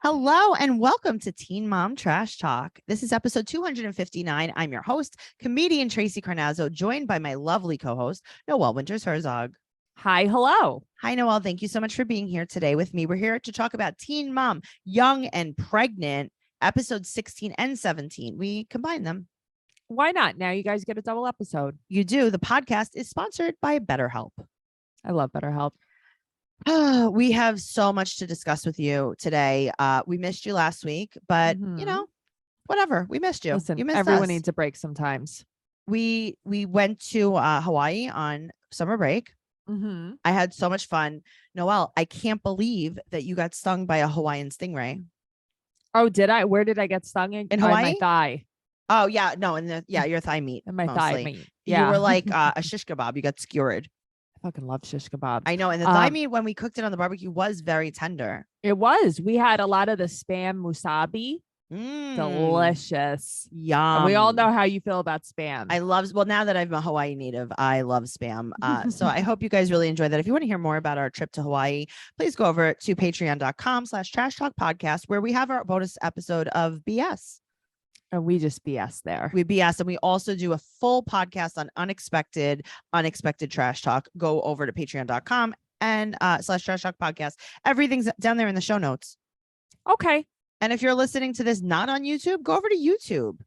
Hello and welcome to Teen Mom Trash Talk. This is episode 259. I'm your host, comedian Tracey Carnazzo, joined by my lovely co-host, Noelle Winters Herzog. Hi, hello. Hi, Noelle. Thank you so much for being here today with me. We're here to talk about Teen Mom, Young and Pregnant, episodes 16 and 17. We combine them. Why not? Now you guys get a double episode. You do. The podcast is sponsored by BetterHelp. I love BetterHelp. We have so much to discuss with you today. We missed you last week, but you know, whatever. We missed you. Listen, you missed everyone us. needs a break sometimes. We went to Hawaii on summer break. I had so much fun. Noelle, I can't believe that you got stung by a Hawaiian stingray. Oh, did I? Where did I get stung? In Hawaii? My thigh. Oh yeah, no, your thigh meat. And my thigh meat. Yeah. You were like a shish kebab. You got skewered. I fucking love shish kebab. I know, and the thigh meat when we cooked it on the barbecue was very tender. It was. We had a lot of the spam musabi. Delicious. Yum. And we all know how you feel about spam. Well, now that I'm a Hawaii native, I love spam. So I hope you guys really enjoy that. If you want to hear more about our trip to Hawaii, please go over to patreon.com/trash talk podcast, where we have our bonus episode of BS. And we just BS there. We BS. And we also do a full podcast on unexpected trash talk. Go over to patreon.com and /trash talk podcast. Everything's down there in the show notes. Okay. And if you're listening to this not on YouTube, go over to YouTube.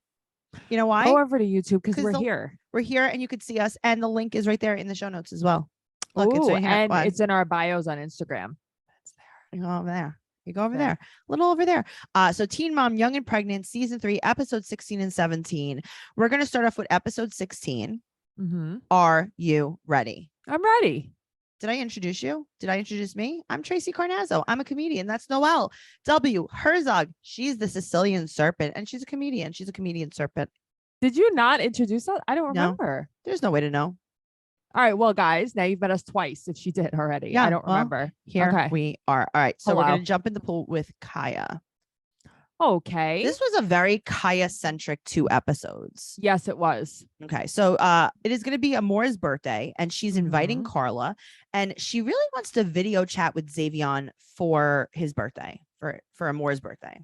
You know why? Go over to YouTube because we're here. We're here and you can see us. And the link is right there in the show notes as well. Look, it's right here. And it's in our bios on Instagram. It's there. You go over there. You go over there. A little over there. So Teen Mom, Young and Pregnant, season 3, episode 16 and 17. We're going to start off with episode 16. Are you ready? I'm ready. Did I introduce you? Did I introduce me? I'm Tracey Carnazzo. I'm a comedian. That's Noelle W. Herzog. She's the Sicilian Serpent, and she's a comedian. She's a comedian serpent. Did you not introduce us? I don't remember. There's no way to know. All right. Well, guys, now you've met us twice if she did already. Yeah, I don't remember. Here we are. All right. So Hello. we're going to jump in the pool with Kaya. Okay. This was a very Kaya-centric 2 episodes. Yes, it was. Okay. So it is going to be Amore's birthday, and she's inviting Carla, and she really wants to video chat with Xavion for his birthday, for Amore's birthday.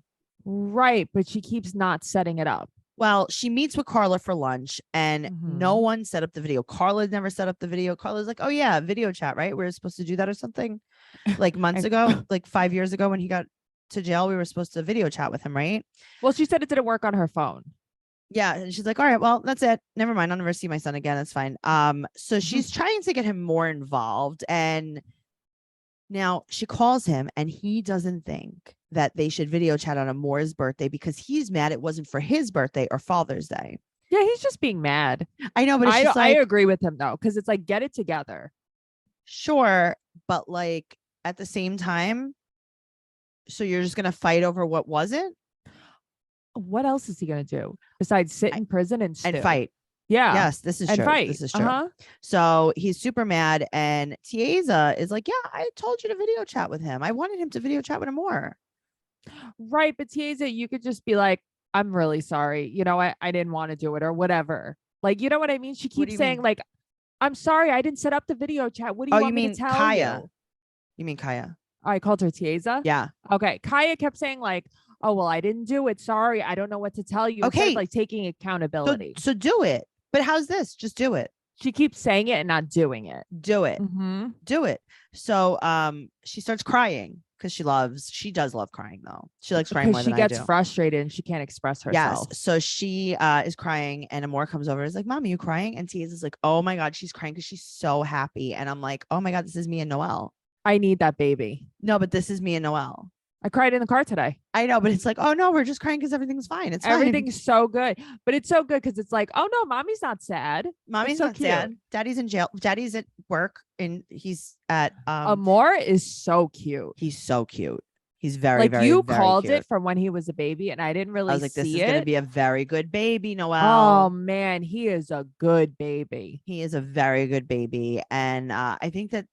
Right. But she keeps not setting it up. Well, she meets with Carla for lunch, and no one set up the video. Carla never set up the video. Carla's like, oh yeah, video chat, right? We were supposed to do that or something like months ago, like 5 years ago when he got to jail. We were supposed to video chat with him, right? Well, she said it didn't work on her phone. Yeah. And she's like, all right, well, that's it. Never mind. I'll never see my son again. That's fine. So she's trying to get him more involved. And now she calls him, and he doesn't think that they should video chat on Amore's birthday because he's mad it wasn't for his birthday or Father's Day. Yeah, he's just being mad. I know, but I agree with him though, because it's like, get it together. Sure, but like at the same time, so you're just gonna fight over what wasn't? What else is he gonna do besides sit in prison and fight? Yeah. Yes, this is true. Fight. This is true. So he's super mad, and Tiaza is like, yeah, I told you to video chat with him. I wanted him to video chat with him more. Right. But Tiaza, you could just be like, I'm really sorry. You know, I didn't want to do it or whatever. Like, you know what I mean? She keeps saying like, I'm sorry, I didn't set up the video chat. What do you want me to tell Kaya? you? You mean Kaya? I called her Tiaza. Yeah. Okay. Kaya kept saying like, oh, well, I didn't do it. Sorry. I don't know what to tell you. Okay. Instead of, like taking accountability. So do it. But how's this? Just do it. She keeps saying it and not doing it. Do it. Do it. So she starts crying because she does love crying though. She likes crying more than I do. She gets frustrated and she can't express herself. Yes. So she is crying, and Amore comes over and is like, Mom, are you crying? And Tia's is like, oh my God, she's crying because she's so happy. And I'm like, oh my God, this is me and Noelle. I need that baby. No, but this is me and Noelle. I cried in the car today. I know, but it's like, oh no, we're just crying because everything's fine. It's fine. Everything's so good. But it's so good because it's like, oh no, mommy's not sad. Mommy's not sad. Daddy's in jail. Daddy's at work, and he's at Amore is so cute. He's so cute. He's very, like, very, you very called cute. it from when he was a baby, and I didn't really I was like, this is see gonna be a very good baby, Noelle. Oh man, he is a good baby. He is a very good baby. And I think that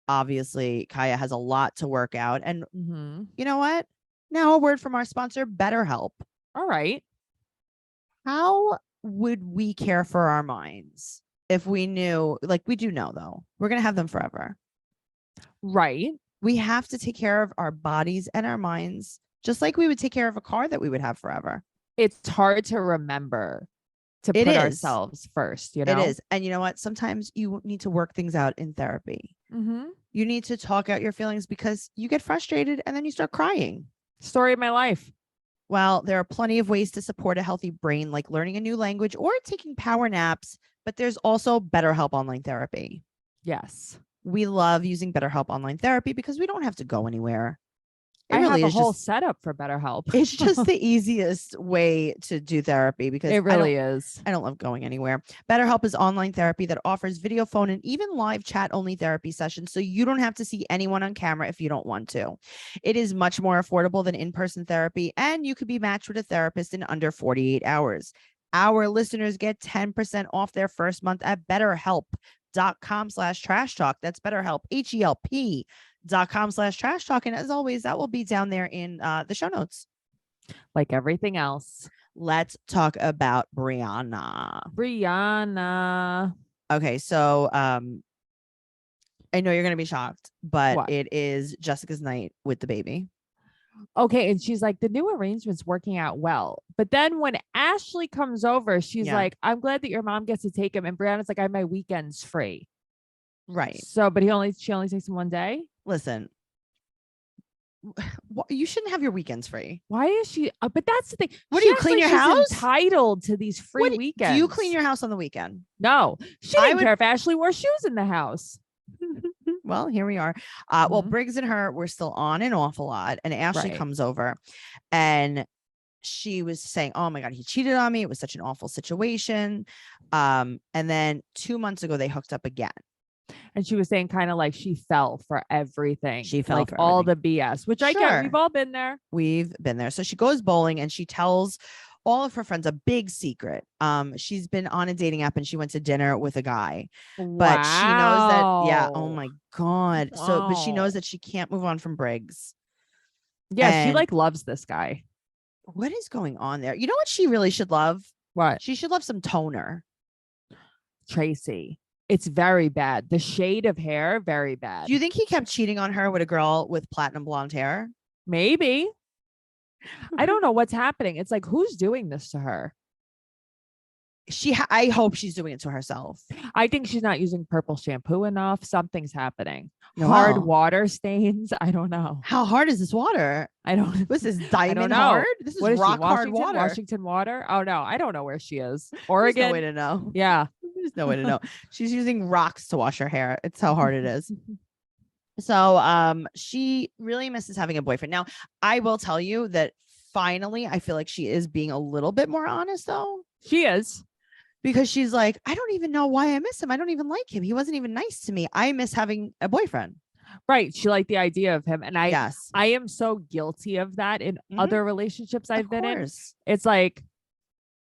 obviously Kaya has a lot to work out. And you know what? Now a word from our sponsor, BetterHelp. All right. How would we care for our minds if we knew, like we do know though, we're going to have them forever. Right. We have to take care of our bodies and our minds just like we would take care of a car that we would have forever. It's hard to remember to put ourselves first, you know? It is. And you know what? Sometimes you need to work things out in therapy. You need to talk out your feelings because you get frustrated and then you start crying. Story of my life. Well, there are plenty of ways to support a healthy brain, like learning a new language or taking power naps, but there's also BetterHelp online therapy. Yes. We love using BetterHelp online therapy because we don't have to go anywhere. I really have a whole setup for BetterHelp. It's just the easiest way to do therapy because it really is. I don't love going anywhere. BetterHelp is online therapy that offers video, phone, and even live chat only therapy sessions. So you don't have to see anyone on camera if you don't want to. It is much more affordable than in-person therapy, and you could be matched with a therapist in under 48 hours. Our listeners get 10% off their first month at BetterHelp.com/trash talk. That's BetterHelp, HELP.com/trash talk. And as always, that will be down there in the show notes. Like everything else. Let's talk about Brianna. Okay, so I know you're gonna be shocked, but it is Jessica's night with the baby. Okay, and she's like, the new arrangement's working out well. But then when Ashley comes over, she's like, I'm glad that your mom gets to take him. And Brianna's like, I have my weekends free. Right. So, but she only takes him one day. Listen, you shouldn't have your weekends free. Why is she? But that's the thing. What do you clean your house? Entitled to these free weekends. Do you clean your house on the weekend? No, she didn't care if Ashley wore shoes in the house. Well, here we are. Well, Briggs and her were still on and off a lot, and Ashley comes over, and she was saying, "Oh my God, he cheated on me. It was such an awful situation." And then 2 months ago, they hooked up again. And she was saying kind of like she fell for everything. She fell like for all the BS, which I get. We've all been there. We've been there. So she goes bowling and she tells all of her friends a big secret. She's been on a dating app and she went to dinner with a guy, but she knows that. Yeah. Oh my God. So, but she knows that she can't move on from Briggs. Yeah. And she like loves this guy. What is going on there? You know what she really should love? What? She should love some toner. Tracey. It's very bad. The shade of hair, very bad. Do you think he kept cheating on her with a girl with platinum blonde hair? Maybe. I don't know what's happening. It's like, who's doing this to her? I hope she's doing it to herself. I think she's not using purple shampoo enough. Something's happening. Hard water stains. I don't know. How hard is this water? I don't. This is diamond hard. This is rock hard water. Washington water. Oh no, I don't know where she is. Oregon. There's no way to know. Yeah. There's no way to know. She's using rocks to wash her hair. It's how hard it is. So she really misses having a boyfriend. Now, I will tell you that finally I feel like she is being a little bit more honest though. She is. Because she's like, I don't even know why I miss him. I don't even like him. He wasn't even nice to me. I miss having a boyfriend. Right. She liked the idea of him. And I am so guilty of that in other relationships I've been in. It's like,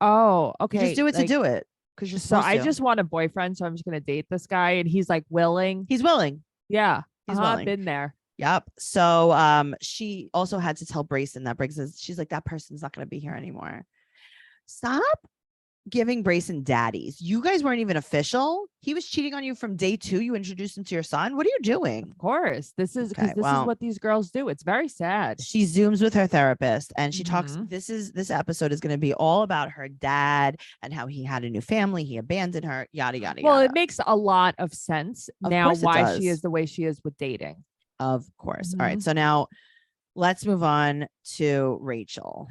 oh, okay. You just do it to do it. Because you're so I just want a boyfriend. So I'm just going to date this guy. And he's like willing. He's willing. Yeah. He's willing. I've been there. Yep. So she also had to tell Brayson that Briggs is, she's like, that person's not going to be here anymore. Stop giving Brayson daddies. You guys weren't even official. He was cheating on you from day 2. You introduced him to your son. What are you doing? Of course. This is because this is what these girls do. It's very sad. She Zooms with her therapist and she talks. This episode is going to be all about her dad and how he had a new family. He abandoned her, yada, yada, well, yada. It makes a lot of sense now why she is the way she is with dating. Of course. All right. So now let's move on to Rachel.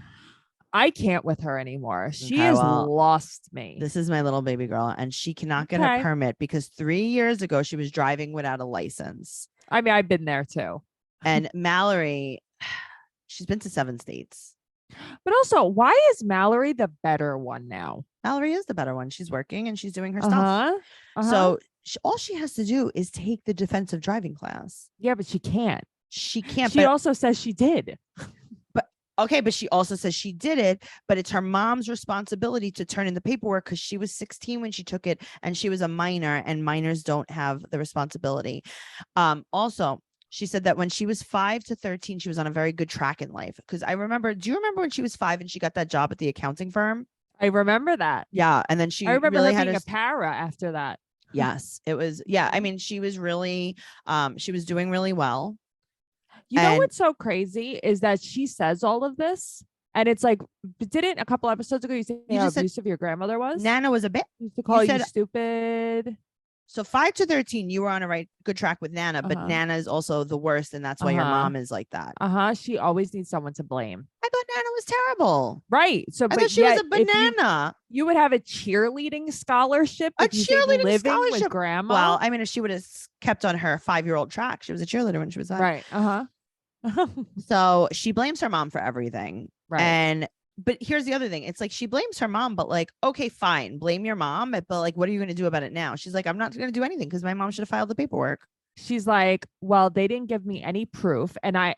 I can't with her anymore. She has lost me. This is my little baby girl, and she cannot get a permit because 3 years ago she was driving without a license. I mean, I've been there too. And Mallory, she's been to 7 states. But also, why is Mallory the better one now? Mallory is the better one. She's working and she's doing her stuff. So all she has to do is take the defensive driving class. Yeah, but she can't. She can't. She also says she did. Okay, but she also says she did it, but it's her mom's responsibility to turn in the paperwork because she was 16 when she took it and she was a minor and minors don't have the responsibility. Also, she said that when she was 5 to 13, she was on a very good track in life. Because do you remember when she was 5 and she got that job at the accounting firm? I remember that. Yeah. And then I remember her being a para after that. Yes, it was. Yeah. I mean, she was really, she was doing really well. You know what's so crazy is that she says all of this, and it's like, didn't a couple episodes ago you say how abusive your grandmother was? Nana was a bit. Used to call you stupid. So 5 to 13, you were on a good track with Nana, but Nana is also the worst, and that's why your mom is like that. She always needs someone to blame. I thought Nana was terrible. Right. So, I thought she was a banana. You would have a cheerleading scholarship. A cheerleading scholarship with grandma. Well, I mean, if she would have kept on her 5-year-old track, she was a cheerleader when she was 5. Right. So she blames her mom for everything. Right. But here's the other thing. It's like she blames her mom, but like, okay, fine, blame your mom. But like, what are you going to do about it now? She's like, I'm not going to do anything because my mom should have filed the paperwork. She's like, well, they didn't give me any proof. And I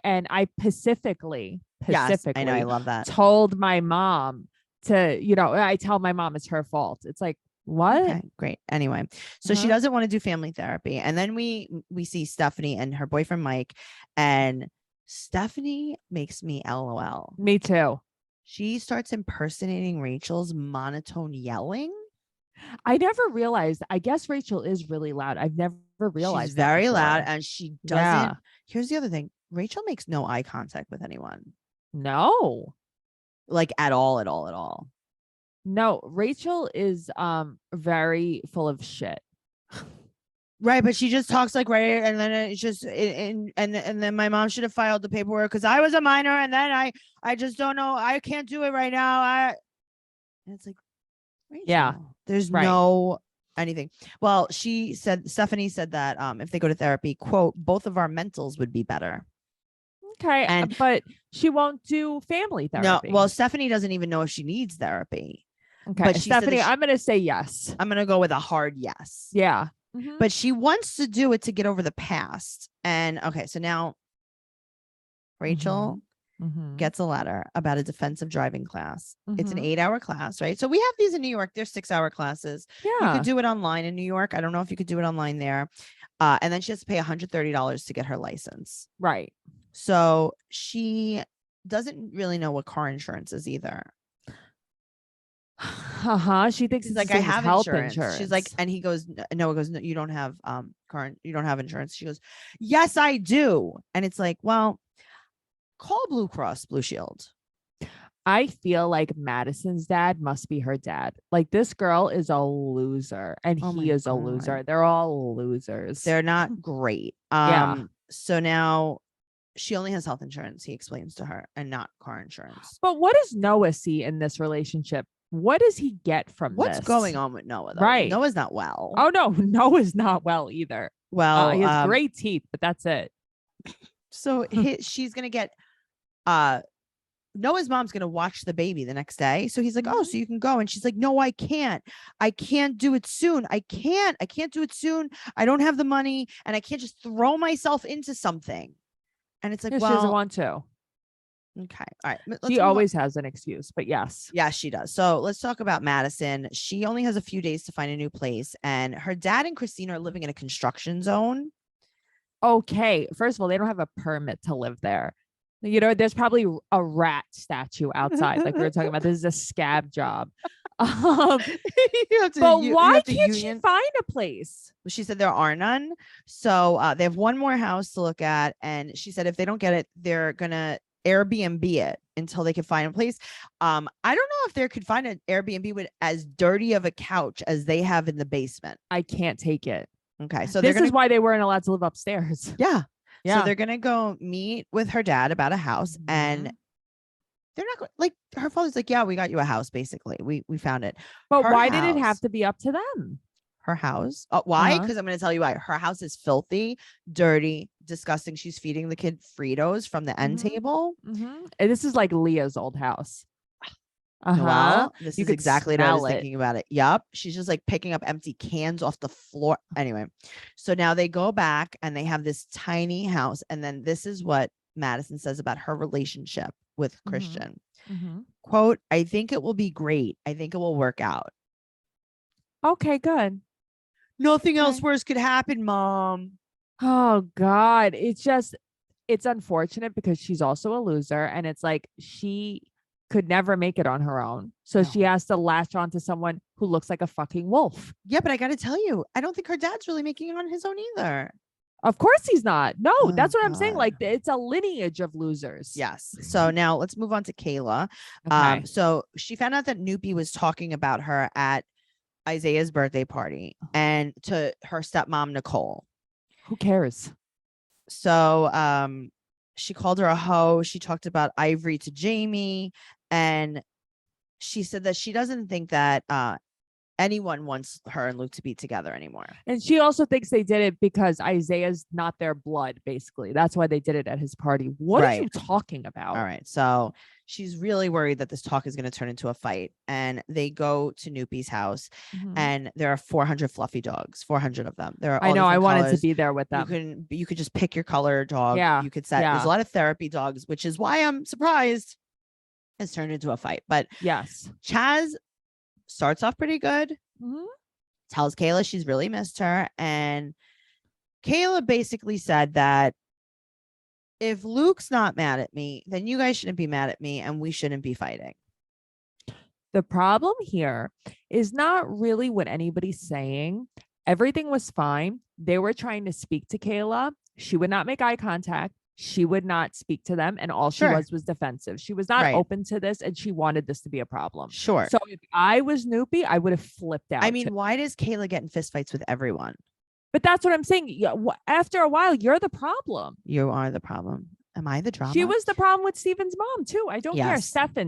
specifically, yes, I know, I love that. Told my mom to, I tell my mom it's her fault. It's like, what? Okay, great. Anyway, so she doesn't want to do family therapy. And then we see Stephanie and her boyfriend, Mike, and Stephanie makes me LOL. Me too. She starts impersonating Rachel's monotone yelling. I never realized. I guess Rachel is really loud. I've never realized. She's very loud, and she doesn't. Yeah. Here's the other thing. Rachel makes no eye contact with anyone. No. Like at all. No, Rachel is very full of shit. Right, but she just talks like right, and then it's just and then my mom should have filed the paperwork because I was a minor, and then I just don't know, I can't do it right now. And it's like, Rachel, yeah, there's no anything. Well, Stephanie said that if they go to therapy, quote, both of our mentals would be better. Okay, but she won't do family therapy. No, well, Stephanie doesn't even know if she needs therapy. Okay, but Stephanie, I'm gonna say yes. I'm gonna go with a hard yes. Yeah. Mm-hmm. But she wants to do it to get over the past. And okay, so now Rachel gets a letter about a defensive driving class. It's an 8-hour class, right? So we have these in New York. They're 6-hour classes. Yeah. You could do it online in New York. I don't know if you could do it online there. And then she has to pay $130 to get her license. Right. So she doesn't really know what car insurance is either. She thinks it's like, I have health insurance. She's like, and he goes, no, you don't have you don't have insurance. She goes, yes, I do. And it's like, well, call Blue Cross Blue Shield. I feel like Madison's dad must be her dad. Like, this girl is a loser, and he is a loser. They're all losers. They're not great. Yeah. So now she only has health insurance, he explains to her, and not car insurance. But what does Noah see in this relationship? What does he get from What's going on with Noah, though? Right. Noah's not well. Oh, no. Noah's not well either. Well, he has great teeth, but that's it. So she's going to get, Noah's mom's going to watch the baby the next day. So he's like, oh, so you can go. And she's like, no, I can't do it soon. I can't do it soon. I don't have the money, and I can't just throw myself into something. And it's like, well, she doesn't want to. Okay. All right. She always has an excuse, but yes. Yeah, she does. So let's talk about Madison. She only has a few days to find a new place, and her dad and Christina are living in a construction zone. Okay. First of all, they don't have a permit to live there. There's probably a rat statue outside. Like we were talking about, this is a scab job. But why can't she find a place? She said there are none. So they have one more house to look at. And she said if they don't get it, they're going to Airbnb it until they can find a place. I don't know if they could find an Airbnb with as dirty of a couch as they have in the basement. I can't take it. Okay. So this is why they weren't allowed to live upstairs. Yeah. So they're going to go meet with her dad about a house, and they're not like, her father's like, yeah, we got you a house. Basically. We found it. But why did it have to be up to them? Her house. Why? Because I'm going to tell you why. Her house is filthy, dirty, disgusting. She's feeding the kid Fritos from the end table. And this is like Leah's old house. Well, this is exactly what I was thinking about it. Yup. She's just like picking up empty cans off the floor. Anyway, so now they go back and they have this tiny house. And then this is what Madison says about her relationship with Christian. Quote, I think it will be great. I think it will work out. Okay, good. Nothing else worse could happen, Mom. Oh, God. It's unfortunate because she's also a loser. And it's like she could never make it on her own. So she has to latch on to someone who looks like a fucking wolf. Yeah, but I got to tell you, I don't think her dad's really making it on his own either. Of course he's not. No, Oh, that's what I'm saying. God. Like it's a lineage of losers. Yes. So now let's move on to Kayla. Okay. So she found out that Noopy was talking about her at Isaiah's birthday party and to her stepmom, Nicole. Who cares? So she called her a hoe. She talked about Ivory to Jamie, and she said that she doesn't think that anyone wants her and Luke to be together anymore. And she also thinks they did it because Isaiah's not their blood, basically. That's why they did it at his party. What are you talking about? All right. So she's really worried that this talk is going to turn into a fight. And they go to Noopy's house, and there are 400 fluffy dogs, 400 of them. There are all I know. I wanted colors. to be there with them. You could just pick your color dog. Yeah. You could set. There's a lot of therapy dogs, which is why I'm surprised it's turned into a fight. But yes, Chaz starts off pretty good. Tells Kayla she's really missed her, and Kayla basically said that if Luke's not mad at me, then you guys shouldn't be mad at me, and we shouldn't be fighting. The problem here is not really what anybody's saying. Everything was fine. They were trying to speak to Kayla. She would not make eye contact. She would not speak to them. And all she was defensive. She was not open to this, and she wanted this to be a problem. Sure. So if I was Noopy, I would have flipped out. I mean, why does Kayla get in fistfights with everyone? But that's what I'm saying. After a while, you're the problem. You are the problem. Am I the drama? She was the problem with Steven's mom, too. I don't care.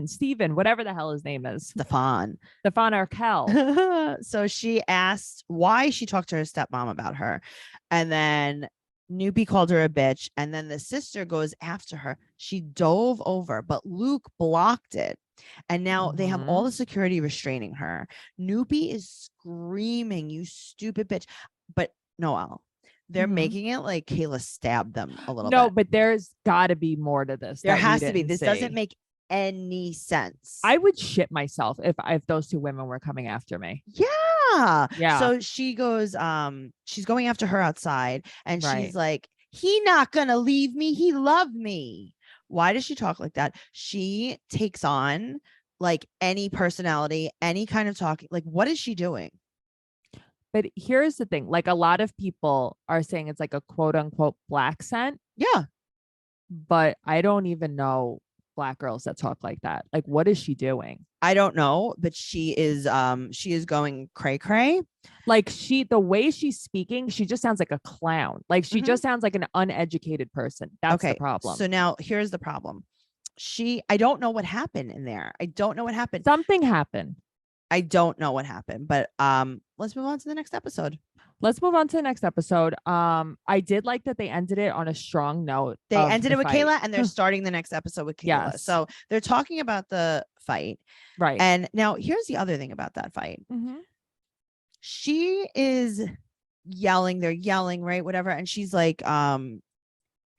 Steven, whatever the hell his name is. Stefan Arkell. So she asked why she talked to her stepmom about her. And then Noopy called her a bitch. And then the sister goes after her. She dove over, but Luke blocked it. And now they have all the security restraining her. Noopy is screaming, "You stupid bitch." But Noelle, they're making it like Kayla stabbed them a little bit. No, but there's got to be more to this. There has to be. This doesn't make any sense. I would shit myself if those two women were coming after me. Yeah. So she goes, she's going after her outside, and she's like, "He not gonna leave me. He loved me." Why does she talk like that? She takes on like any personality, any kind of talking. Like, what is she doing? But here's the thing. Like, a lot of people are saying it's like a quote unquote black scent. Yeah. But I don't even know black girls that talk like that. Like, what is she doing? I don't know, but she is going cray cray. Like, the way she's speaking, she just sounds like a clown. Like, she just sounds like an uneducated person. That's the problem. So now here's the problem. I don't know what happened in there. I don't know what happened. Something happened. I don't know what happened, but let's move on to the next episode. I did like that they ended it on a strong note. They ended it with Kayla, and they're starting the next episode with Kayla. Yes. So they're talking about the fight. Right. And now here's the other thing about that fight. She is yelling. They're yelling, right? Whatever. And she's like,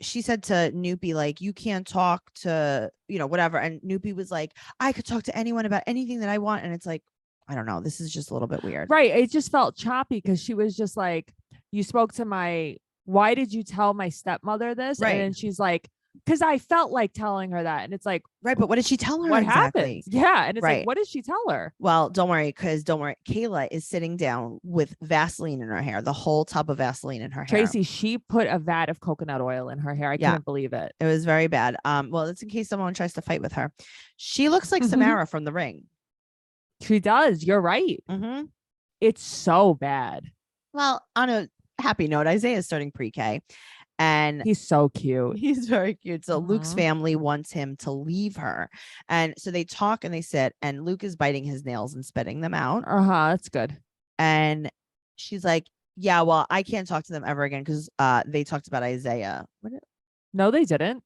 she said to Noopy, like, "You can't talk to, whatever." And Noopy was like, "I could talk to anyone about anything that I want." And it's like, I don't know. This is just a little bit weird. Right. It just felt choppy because she was just like, "You spoke to why did you tell my stepmother this?" Right. And then she's like, "Because I felt like telling her that." And it's like, right. But what did she tell her? What exactly? happened? Yeah. And it's like, what did she tell her? Well, don't worry. Kayla is sitting down with Vaseline in her hair, the whole tub of Vaseline in her hair. Tracey, she put a vat of coconut oil in her hair. I couldn't believe it. It was very bad. Well, it's in case someone tries to fight with her. She looks like Samara from The Ring. She does. You're right. It's so bad. Well, on a happy note, Isaiah is starting pre-K, and he's so cute. He's very cute. So Luke's family wants him to leave her, and so they talk and they sit, and Luke is biting his nails and spitting them out. That's good. And she's like, "Yeah, well, I can't talk to them ever again because they talked about Isaiah." No, they didn't.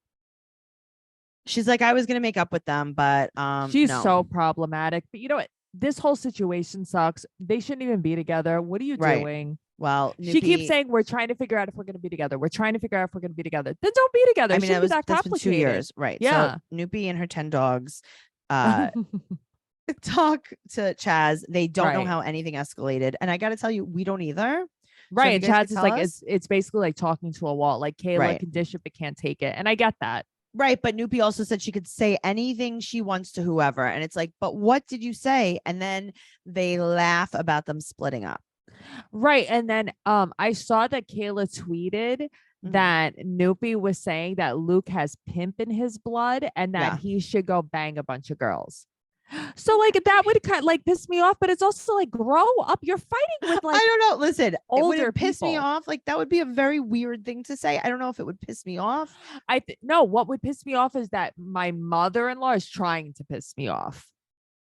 She's like, "I was gonna make up with them, but she's no." So problematic. But you know what? This whole situation sucks. They shouldn't even be together. What are you doing? Well, she keeps saying, "We're trying to figure out if we're going to be together. We're trying to figure out if we're going to be together." Then don't be together. I mean, that's been 2 years, right? Yeah. So Noopy and her 10 dogs talk to Chaz. They don't know how anything escalated, and I got to tell you, we don't either. Right. So Chaz is like, it's basically like talking to a wall. Like, Kayla can dish it but can't take it, and I get that. Right. But Noopy also said she could say anything she wants to whoever. And it's like, but what did you say? And then they laugh about them splitting up. Right. And then I saw that Kayla tweeted that Noopy was saying that Luke has pimp in his blood and that he should go bang a bunch of girls. So like that would kind of like piss me off, but it's also like grow up. You're fighting with like I don't know. Listen, older would it piss me people. off? Like that would be a very weird thing to say. I don't know if it would piss me off. No, what would piss me off is that my mother-in-law is trying to piss me off.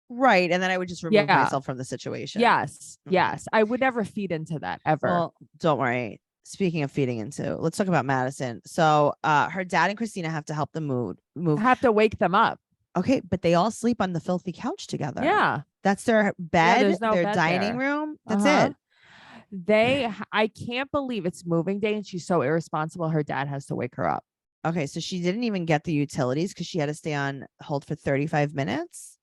Right. And then I would just remove myself from the situation. Yes. Yes. I would never feed into that ever. Well, don't worry. Speaking of feeding into, let's talk about Madison. So her dad and Christina have to help them move. Have to wake them up. Okay, but they all sleep on the filthy couch together. Yeah. That's their bed, no their bed dining there. room. That's it. I can't believe it's moving day and she's so irresponsible. Her dad has to wake her up. Okay, so she didn't even get the utilities because she had to stay on hold for 35 minutes.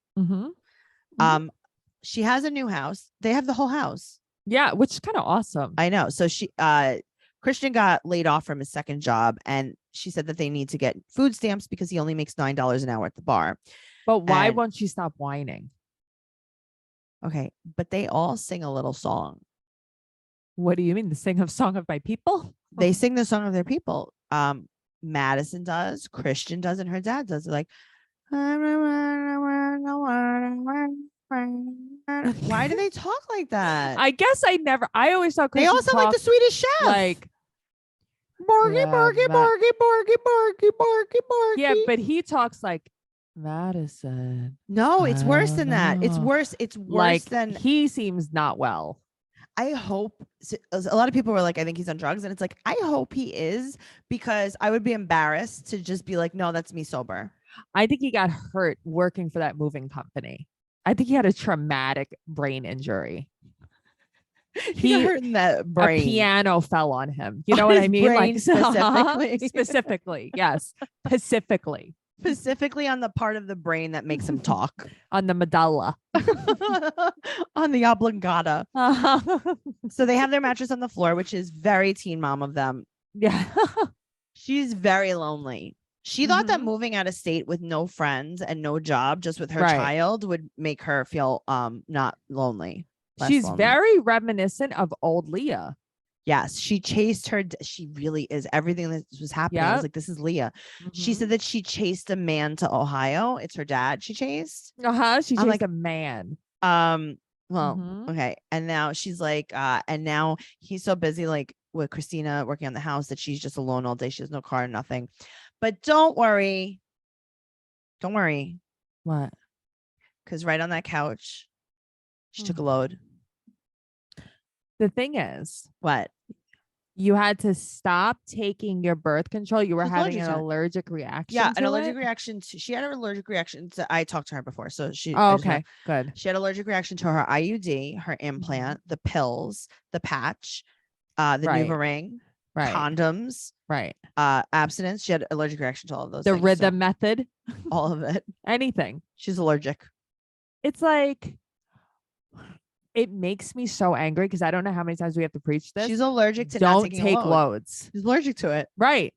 She has a new house. They have the whole house. Yeah, which is kind of awesome. I know. So Christian got laid off from his second job, and she said that they need to get food stamps because he only makes $9 an hour at the bar. But why won't she stop whining? Okay, but they all sing a little song. What do you mean? The sing of song of my people? They sing the song of their people. Madison does, Christian does, and her dad does. They're like, why do they talk like that? I guess I always thought Christian they all sound like the Swedish Chef. Like Borgy, Borgy, Borgy, Borgy, Borgy, Borgy, Borgy. Yeah, but he talks like Madison. No, it's worse than that. It's worse. It's worse like, than he seems not well. I hope a lot of people were like, I think he's on drugs. And it's like, I hope he is, because I would be embarrassed to just be like, no, that's me sober. I think he got hurt working for that moving company. I think he had a traumatic brain injury. He got hurt in that brain. A piano fell on him. You know what I mean? Like specifically. Yes. Specifically on the part of the brain that makes him talk. On the medulla. On the oblongata. So they have their mattress on the floor, which is very teen mom of them. Yeah. She's very lonely. She thought that moving out of state with no friends and no job, just with her child, would make her feel not lonely. She's lonely. Very reminiscent of old Leah. Yes, she chased her. She really is. Everything that was happening, I was like, this is Leah. She said that she chased a man to Ohio. It's her dad she chased. She chased a man. Well, okay. And now she's like, and now he's so busy, like with Christina working on the house, that she's just alone all day. She has no car, nothing. But don't worry. Don't worry. What? Because right on that couch, she took a load. The thing is, what? You had to stop taking your birth control. You were having an allergic reaction. Yeah, an allergic reaction. She had an allergic reaction to. I talked to her before, so she. Oh, okay, good. She had allergic reaction to her IUD, her implant, the pills, the patch, the NuvaRing, condoms, abstinence. She had allergic reaction to all of those. The things, rhythm method, all of it. Anything. She's allergic. It's like. It makes me so angry because I don't know how many times we have to preach this. She's allergic to don't not taking take a load. loads. She's allergic to it. Right.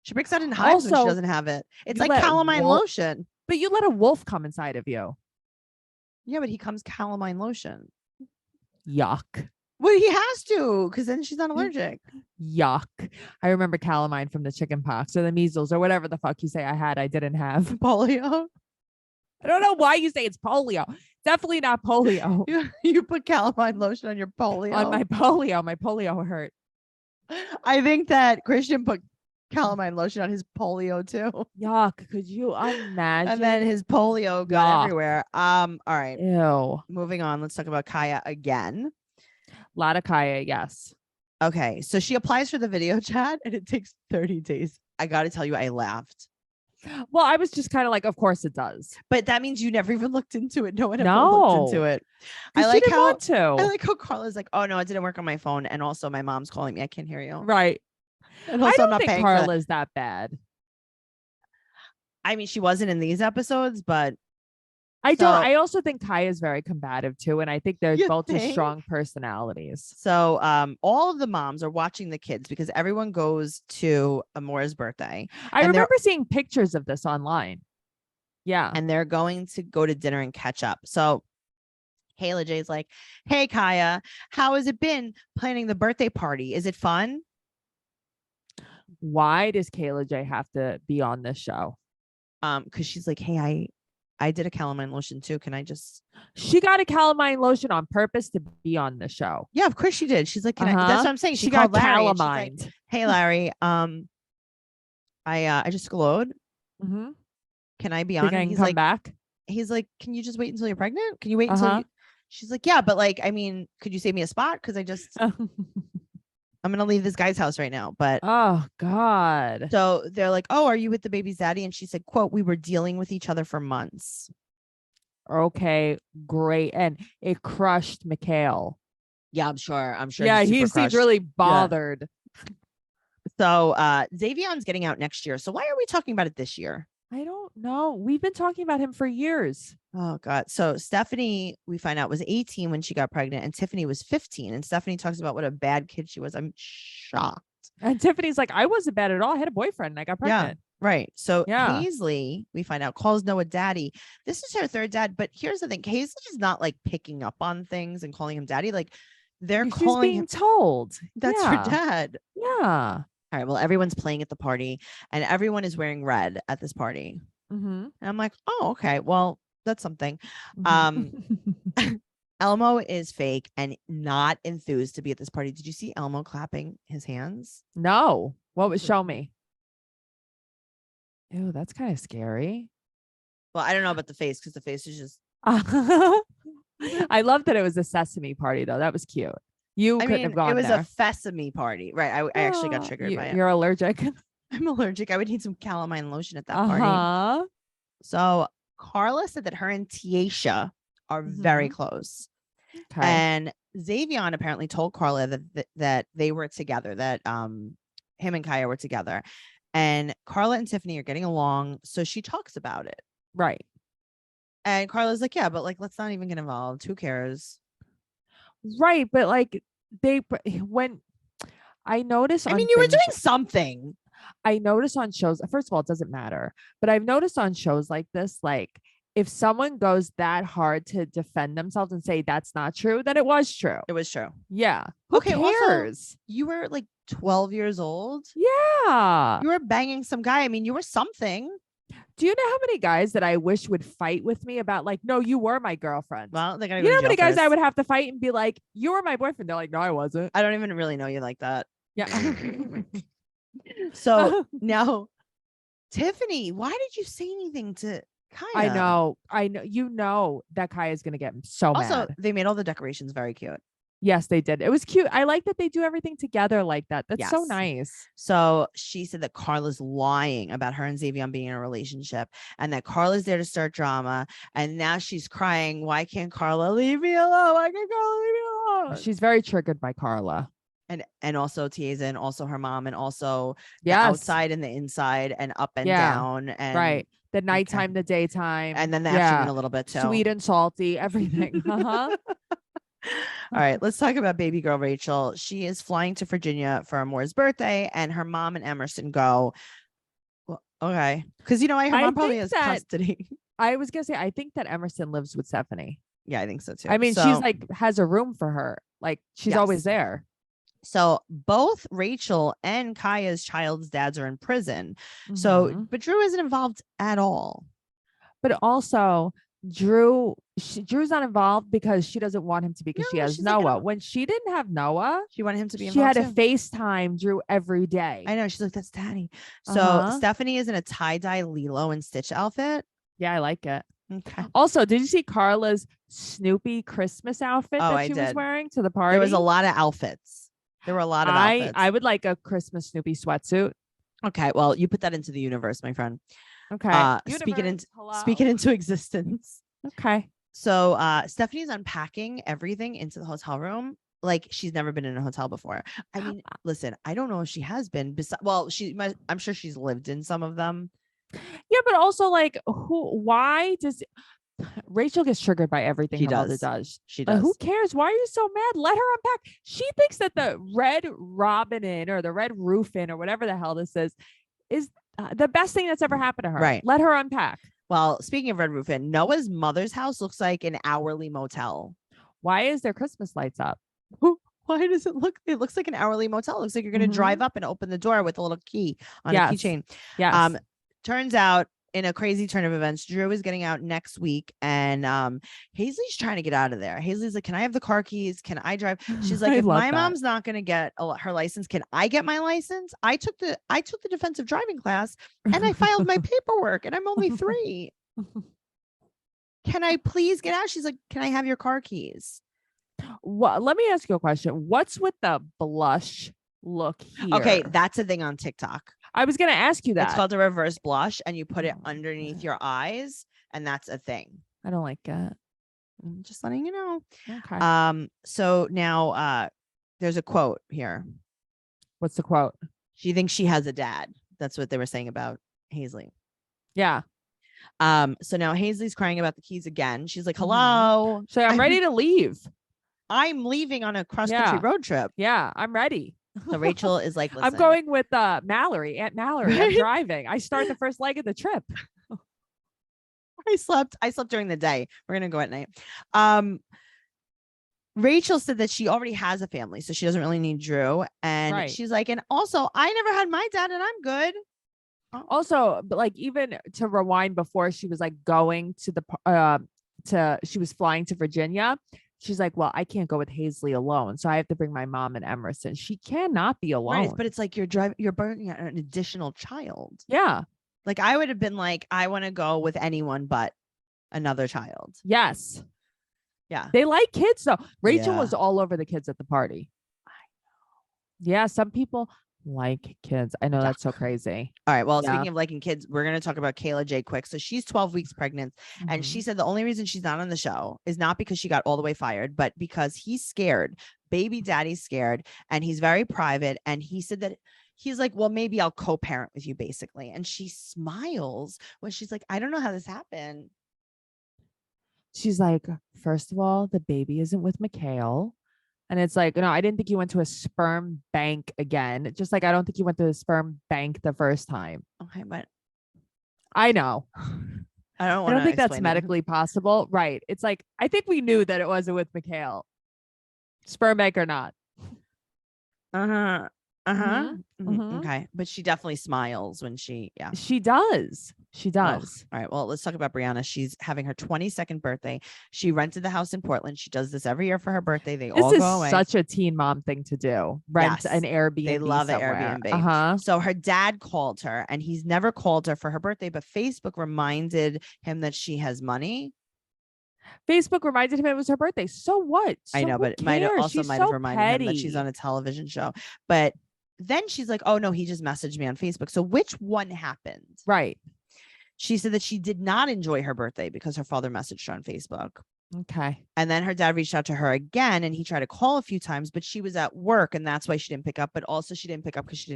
She breaks out in hives when she doesn't have it. It's like calamine lotion. But you let a wolf come inside of you. Yeah, but he comes calamine lotion. Yuck. Well, he has to, because then she's not allergic. Yuck. I remember calamine from the chicken pox or the measles or whatever the fuck you say I didn't have. Polio. I don't know why you say it's polio. Definitely not polio. You put calamine lotion on your polio. On my polio. My polio hurt. I think that Christian put calamine lotion on his polio too. Yuck. Could you imagine? And then his polio got everywhere. All right. Ew. Moving on. Let's talk about Kiaya again. A lot of Kiaya, yes. Okay. So she applies for the video chat and it takes 30 days. I got to tell you, I laughed. Well, I was just kind of like, of course it does. But that means you never even looked into it. No one ever looked into it. I like how Carla's like, oh no, it didn't work on my phone. And also my mom's calling me. I can't hear you. Right. And also I don't think Carla's that bad. I mean, she wasn't in these episodes, but I also think Kiaya is very combative too. And I think they're both just strong personalities. So all of the moms are watching the kids because everyone goes to Amore's birthday. I remember seeing pictures of this online. Yeah. And they're going to go to dinner and catch up. So Kayla J's like, hey, Kaya, how has it been planning the birthday party? Is it fun? Why does Kayla J have to be on this show? Because she's like, hey, I did a calamine lotion too. Can I just? She got a calamine lotion on purpose to be on the show. Yeah, of course she did. She's like, can I? That's what I'm saying. She got Larry calamine. Like, hey, Larry, I just glowed. Mm-hmm. Can I be on? And he's like, back. He's like, can you just wait until you're pregnant? Can you wait until you? She's like, yeah, but like, I mean, could you save me a spot? Because I'm gonna leave this guy's house right now. But oh God. So they're like, oh, are you with the baby's daddy? And she said, quote, we were dealing with each other for months. Okay, great. And it crushed Mikhail. Yeah, I'm sure. Yeah, he seemed really bothered. Yeah. So Xavion's getting out next year. So why are we talking about it this year? I don't know. We've been talking about him for years. Oh, God. So Stephanie, we find out, was 18 when she got pregnant, and Tiffany was 15. And Stephanie talks about what a bad kid she was. I'm shocked. And Tiffany's like, I wasn't bad at all. I had a boyfriend and I got pregnant. Yeah, right. So Hazley, we find out, calls Noah daddy. This is her third dad. But here's the thing. Hazley is not like picking up on things and calling him daddy. Like they're calling being told. That's her dad. Yeah. All right. Well, everyone's playing at the party and everyone is wearing red at this party. Mm-hmm. And I'm like, oh, okay. Well, that's something. Elmo is fake and not enthused to be at this party. Did you see Elmo clapping his hands? No. What was show me? Ew, that's kind of scary. Well, I don't know about the face because the face is just. I love that it was a sesame party though. That was cute. You couldn't have gone. It was there. a sesame party, right? I actually got triggered by it. You're allergic. I'm allergic. I would need some calamine lotion at that party. So Carla said that her and Tiasha are very close. Okay. And Xavion apparently told Carla that they were together, that him and Kaya were together. And Carla and Tiffany are getting along. So she talks about it. Right. And Carla's like, yeah, but like, let's not even get involved. Who cares? Right. But like when I noticed, I mean, you were doing something. I notice on shows, first of all, it doesn't matter, but I've noticed on shows like this, like if someone goes that hard to defend themselves and say that's not true, then it was true. It was true. Yeah. Who cares? Also, you were like 12 years old. Yeah. You were banging some guy. I mean, you were something. Do you know how many guys that I wish would fight with me about like, no, you were my girlfriend? Well, they gotta you know how many guys I would have to fight and be like, you were my boyfriend. They're like, no, I wasn't. I don't even really know you like that. Yeah. So now, Tiffany, why did you say anything to Kaya? I know. You know that Kaya is gonna get so mad. Also, they made all the decorations very cute. Yes, they did. It was cute. I like that they do everything together like that. That's so nice. So she said that Carla's lying about her and Xavion being in a relationship and that Carla's there to start drama. And now she's crying. Why can't Carla leave me alone? Why can't Carla leave me alone? She's very triggered by Carla. And also Tiesa and also her mom and also the outside and the inside and up and down. And right. The nighttime, the daytime. And then the afternoon a little bit too. Sweet and salty, everything. All right, let's talk about baby girl Rachel. She is flying to Virginia for Amore's birthday, and her mom and Emerson go. Well, okay, because her mom probably has custody. I was gonna say, I think that Emerson lives with Stephanie. Yeah, I think so too. I mean, she's like has a room for her. Like she's always there. So both Rachel and Kaya's child's dads are in prison. So, but Drew isn't involved at all. But also, Drew's not involved because she doesn't want him to be because she has Noah. Like, when she didn't have Noah, she wanted him to be involved. She had to FaceTime Drew every day. I know. She's like, that's daddy. So Stephanie is in a tie-dye Lilo and Stitch outfit. Yeah, I like it. Okay. Also, did you see Carla's Snoopy Christmas outfit that she was wearing to the party? There was a lot of outfits. There were a lot of outfits. I would like a Christmas Snoopy sweatsuit. Okay. Well, you put that into the universe, my friend. Okay. Speaking into existence. Okay. So Stephanie's unpacking everything into the hotel room like she's never been in a hotel before. I mean, listen, I don't know if she has been. I'm sure she's lived in some of them. Yeah, but also like why does Rachel gets triggered by everything her mother does. She does. Who cares? Why are you so mad? Let her unpack. She thinks that the Red Robin Inn or the Red Roof Inn or whatever the hell this is the best thing that's ever happened to her. Right. Let her unpack. Well, speaking of Red Roof Inn, Noah's mother's house looks like an hourly motel. Why is there Christmas lights up? Why does it look? It looks like an hourly motel. It looks like you're going to drive up and open the door with a little key on a keychain. Yes. Turns out, in a crazy turn of events, Drew is getting out next week, and Hazley's trying to get out of there. Hazley's like, "Can I have the car keys? Can I drive?" She's like, "If my mom's not going to get her license, can I get my license? I took the defensive driving class, and I filed my paperwork, and I'm only 3. Can I please get out?" She's like, "Can I have your car keys?" Well, let me ask you a question. What's with the blush look here? Okay, that's a thing on TikTok. I was going to ask you that. It's called a reverse blush, and you put it underneath your eyes, and that's a thing. I don't like it. I'm just letting you know. Okay. So now there's a quote here. What's the quote? She thinks she has a dad. That's what they were saying about Hazley. Yeah. So now Hazley's crying about the keys again. She's like, "Hello." So I'm ready to leave. I'm leaving on a cross-country road trip. Yeah, I'm ready. So Rachel is like, "Listen." I'm going with Aunt Mallory. I'm driving. I start the first leg of the trip. I slept during the day. We're gonna go at night. Rachel said that she already has a family, so she doesn't really need Drew. And she's like, "And also, I never had my dad, and I'm good." Also, but like, even to rewind before, she was like going to she was flying to Virginia. She's like, "Well, I can't go with Hazley alone, so I have to bring my mom and Emerson." She cannot be alone. Right, but it's like you're bringing an additional child. Yeah. Like, I would have been like, I want to go with anyone but another child. Yes. Yeah. They like kids though. Rachel was all over the kids at the party. I know. Yeah, some people like kids. I know that's so crazy. All right. Well, speaking of liking kids, we're going to talk about Kayla J quick. So she's 12 weeks pregnant. And she said the only reason she's not on the show is not because she got all the way fired, but because he's scared. Baby daddy's scared, and he's very private. And he said that he's like, "Well, maybe I'll co-parent with you," basically. And she smiles when she's like, "I don't know how this happened." She's like, "First of all, the baby isn't with Mikhail." And it's like, "No, I didn't think you went to a sperm bank again. Just like, I don't think you went to the sperm bank the first time." Okay, but I know. I don't think that's medically possible. Right. It's like, I think we knew that it wasn't with Mikhail. Sperm bank or not. Okay. But she definitely smiles when she does. She does. All right. Well, let's talk about Brianna. She's having her 22nd birthday. She rented the house in Portland. She does this every year for her birthday. This all go away. Such a teen mom thing to do. Rent an Airbnb. They love an Airbnb. So her dad called her, and he's never called her for her birthday, but Facebook reminded him that she has money. Facebook reminded him it was her birthday. So what? I know, but it might have reminded him that she's on a television show. But then she's like, "Oh no, he just messaged me on Facebook." So which one happened? Right. She said that she did not enjoy her birthday because her father messaged her on Facebook. Okay. And then her dad reached out to her again, and he tried to call a few times, but she was at work, and that's why she didn't pick up. But also she didn't pick up because she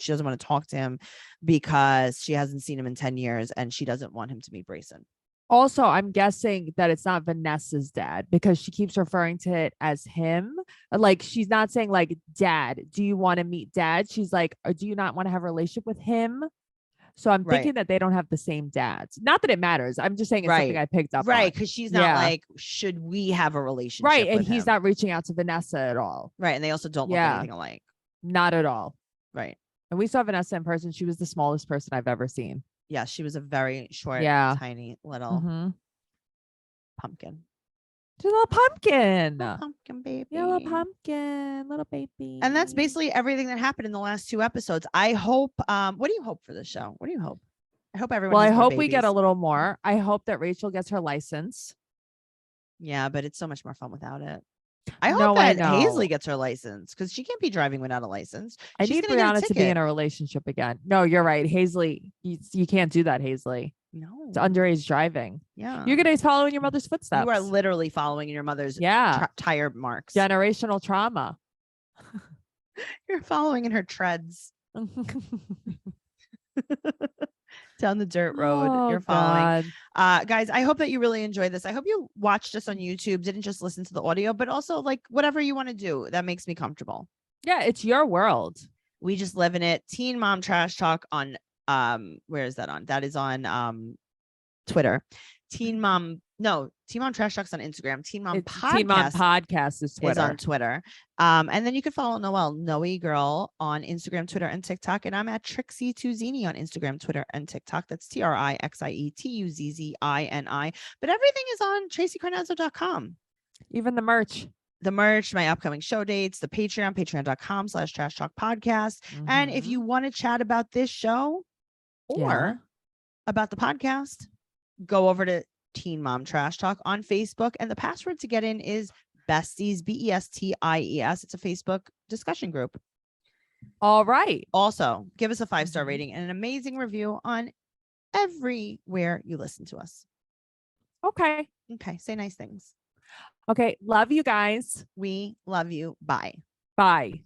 doesn't want to talk to him because she hasn't seen him in 10 years, and she doesn't want him to meet Brayson. Also, I'm guessing that it's not Vanessa's dad because she keeps referring to it as him. Like, she's not saying like, "Dad, do you want to meet dad?" She's like, "Do you not want to have a relationship with him?" So I'm thinking that they don't have the same dads. Not that it matters. I'm just saying it's something I picked up on. Right, because she's not like, "Should we have a relationship?" Right, and he's not reaching out to Vanessa at all. Right, and they also don't look anything alike. Not at all. Right. And we saw Vanessa in person. She was the smallest person I've ever seen. Yeah, she was a very short, tiny little pumpkin. She's a little pumpkin. Pumpkin baby. Yeah, little pumpkin, little baby. And that's basically everything that happened in the last 2 episodes. I hope. What do you hope for this show? What do you hope? I hope everyone. Well, I hope we get a little more. I hope that Rachel gets her license. Yeah, but it's so much more fun without it. I hope that Hazley gets her license because she can't be driving without a license. I need Brianna to be in a relationship again. No, you're right. Hazley, you can't do that, Hazley. No. It's underage driving. Yeah. You're going to follow in your mother's footsteps. You are literally following in your mother's tire marks. Generational trauma. You're following in her treads. Down the dirt road. You're following. Guys, I hope that you really enjoyed this. I hope you watched us on YouTube, didn't just listen to the audio, but also like whatever you want to do that makes me comfortable. Yeah, it's your world. We just live in it. Teen Mom Trash Talk on where is that on? That is on Twitter. Teen Mom No, Teen Mom Trash Talk's on Instagram. Teen Mom Teen Mom Podcast is Twitter. Is on Twitter. And then you can follow Noelle Girl on Instagram, Twitter, and TikTok. And I'm at Trixie Tuzini on Instagram, Twitter, and TikTok. That's TRIXIETUZZINI. But everything is on TraceyCarnazzo.com. Even the merch. My upcoming show dates, the Patreon, patreon.com/Trash Talk Podcast. And if you want to chat about this show or about the podcast, go over to Teen Mom Trash Talk on Facebook. And the password to get in is Besties, BESTIES. It's a Facebook discussion group. All right. Also, give us a 5-star rating and an amazing review on everywhere you listen to us. Okay. Say nice things. Okay. Love you guys. We love you. Bye. Bye.